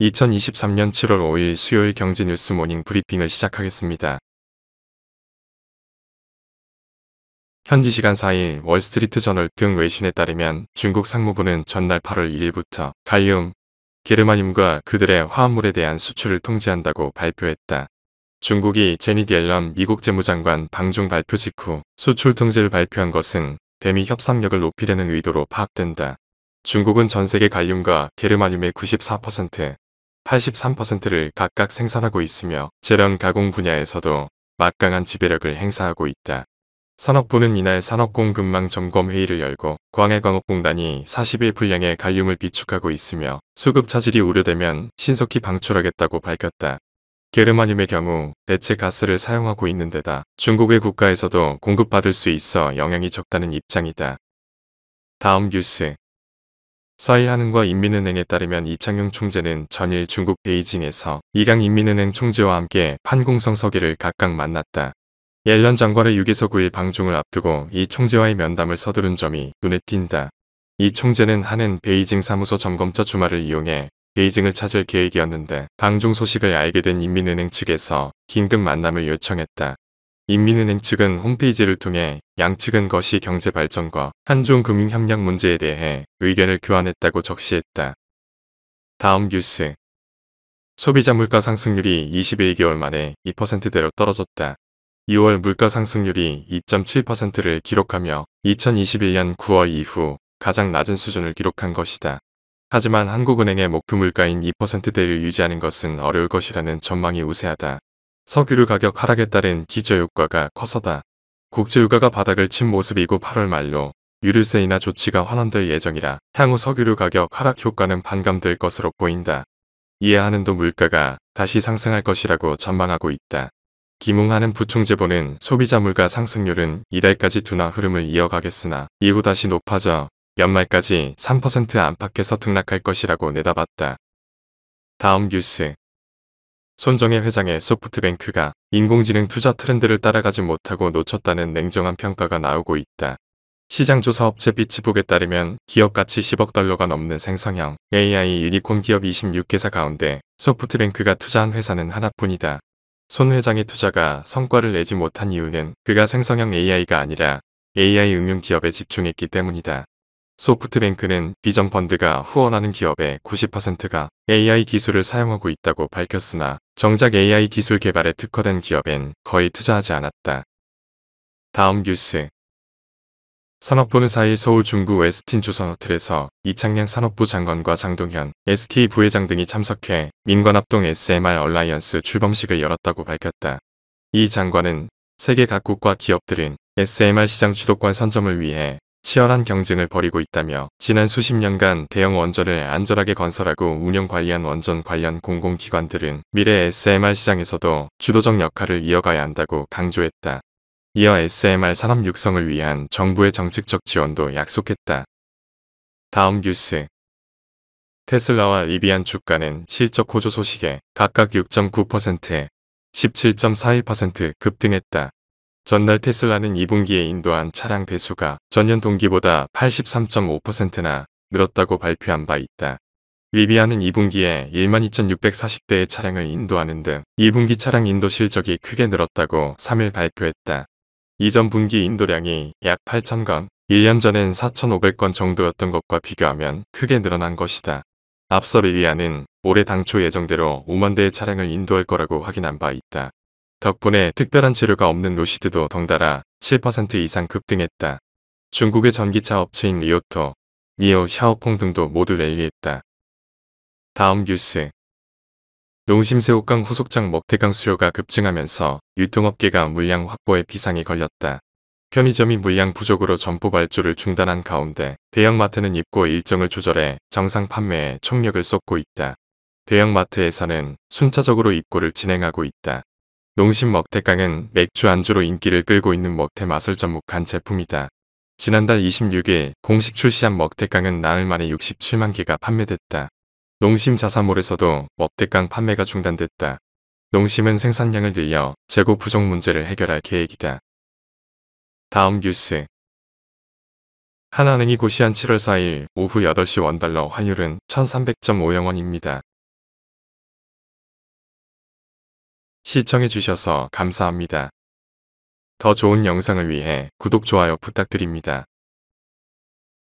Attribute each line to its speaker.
Speaker 1: 2023년 7월 5일 수요일 경제뉴스 모닝 브리핑을 시작하겠습니다. 현지 시간 4일 월스트리트 저널 등 외신에 따르면 중국 상무부는 전날 8월 1일부터 갈륨, 게르마늄과 그들의 화합물에 대한 수출을 통제한다고 발표했다. 중국이 제닛 옐런 미국 재무장관 방중 발표 직후 수출 통제를 발표한 것은 대미 협상력을 높이려는 의도로 파악된다. 중국은 전 세계 갈륨과 게르마늄의 94%, 83%를 각각 생산하고 있으며 재련 가공 분야에서도 막강한 지배력을 행사하고 있다. 산업부는 이날 산업공급망 점검 회의를 열고 광해광업공단이 40일 분량의 갈륨을 비축하고 있으며 수급 차질이 우려되면 신속히 방출하겠다고 밝혔다. 게르마늄의 경우 대체 가스를 사용하고 있는 데다 중국의 국가에서도 공급받을 수 있어 영향이 적다는 입장이다. 다음 뉴스. 4일 한은과 인민은행에 따르면 이창용 총재는 전일 중국 베이징에서 이강 인민은행 총재와 함께 판공성 서기를 각각 만났다. 옐런 장관의 6에서 9일 방중을 앞두고 이 총재와의 면담을 서두른 점이 눈에 띈다. 이 총재는 한은 베이징 사무소 점검자 주말을 이용해 베이징을 찾을 계획이었는데 방중 소식을 알게 된 인민은행 측에서 긴급 만남을 요청했다. 인민은행 측은 홈페이지를 통해 양측은 거시 경제 발전과 한중 금융 협력 문제에 대해 의견을 교환했다고 적시했다. 다음 뉴스. 소비자 물가 상승률이 21개월 만에 2%대로 떨어졌다. 2월 물가 상승률이 2.7%를 기록하며 2021년 9월 이후 가장 낮은 수준을 기록한 것이다. 하지만 한국은행의 목표 물가인 2%대를 유지하는 것은 어려울 것이라는 전망이 우세하다. 석유류 가격 하락에 따른 기저효과가 커서다. 국제유가가 바닥을 친 모습이고 8월 말로 유류세 인하 조치가 환원될 예정이라 향후 석유류 가격 하락 효과는 반감될 것으로 보인다. 이에 한은도 물가가 다시 상승할 것이라고 전망하고 있다. 김웅하는 부총재보는 소비자 물가 상승률은 이달까지 둔화 흐름을 이어가겠으나 이후 다시 높아져 연말까지 3% 안팎에서 등락할 것이라고 내다봤다. 다음 뉴스. 손정혜 회장의 소프트뱅크가 인공지능 투자 트렌드를 따라가지 못하고 놓쳤다는 냉정한 평가가 나오고 있다. 시장조사 업체 비치북에 따르면 기업 가치 10억 달러가 넘는 생성형 AI 유니콘 기업 26개사 가운데 소프트뱅크가 투자한 회사는 하나뿐이다. 손 회장의 투자가 성과를 내지 못한 이유는 그가 생성형 AI가 아니라 AI 응용 기업에 집중했기 때문이다. 소프트뱅크는 비전펀드가 후원하는 기업의 90%가 AI 기술을 사용하고 있다고 밝혔으나 정작 AI 기술 개발에 특화된 기업엔 거의 투자하지 않았다. 다음 뉴스. 산업부는 4일 서울 중구 웨스틴 조선호텔에서 이창양 산업부 장관과 장동현 SK 부회장 등이 참석해 민관합동 SMR 얼라이언스 출범식을 열었다고 밝혔다. 이 장관은 세계 각국과 기업들은 SMR 시장 주도권 선점을 위해 치열한 경쟁을 벌이고 있다며 지난 수십 년간 대형 원전을 안전하게 건설하고 운영 관리한 원전 관련 공공기관들은 미래 SMR 시장에서도 주도적 역할을 이어가야 한다고 강조했다. 이어 SMR 산업 육성을 위한 정부의 정책적 지원도 약속했다. 다음 뉴스. 테슬라와 리비안 주가는 실적 호조 소식에 각각 6.9%, 17.41% 급등했다. 전날 테슬라는 2분기에 인도한 차량 대수가 전년 동기보다 83.5%나 늘었다고 발표한 바 있다. 리비안은 2분기에 12,640대의 차량을 인도하는 등 2분기 차량 인도 실적이 크게 늘었다고 3일 발표했다. 이전 분기 인도량이 약 8,000건, 1년 전엔 4,500건 정도였던 것과 비교하면 크게 늘어난 것이다. 앞서 리비안은 올해 당초 예정대로 5만 대의 차량을 인도할 거라고 확인한 바 있다. 덕분에 특별한 재료가 없는 로시드도 덩달아 7% 이상 급등했다. 중국의 전기차 업체인 리오토, 니오 샤오퐁 등도 모두 랠리했다. 다음 뉴스. 농심새우깡 후속작 먹태깡 수요가 급증하면서 유통업계가 물량 확보에 비상이 걸렸다. 편의점이 물량 부족으로 점포 발주를 중단한 가운데 대형마트는 입고 일정을 조절해 정상 판매에 총력을 쏟고 있다. 대형마트에서는 순차적으로 입고를 진행하고 있다. 농심 먹태깡은 맥주 안주로 인기를 끌고 있는 먹태 맛을 접목한 제품이다. 지난달 26일 공식 출시한 먹태깡은 나흘 만에 67만 개가 판매됐다. 농심 자사몰에서도 먹태깡 판매가 중단됐다. 농심은 생산량을 늘려 재고 부족 문제를 해결할 계획이다. 다음 뉴스. 하나은행이 고시한 7월 4일 오후 8시 원달러 환율은 1300.50원입니다. 시청해주셔서 감사합니다. 더 좋은 영상을 위해 구독, 좋아요 부탁드립니다.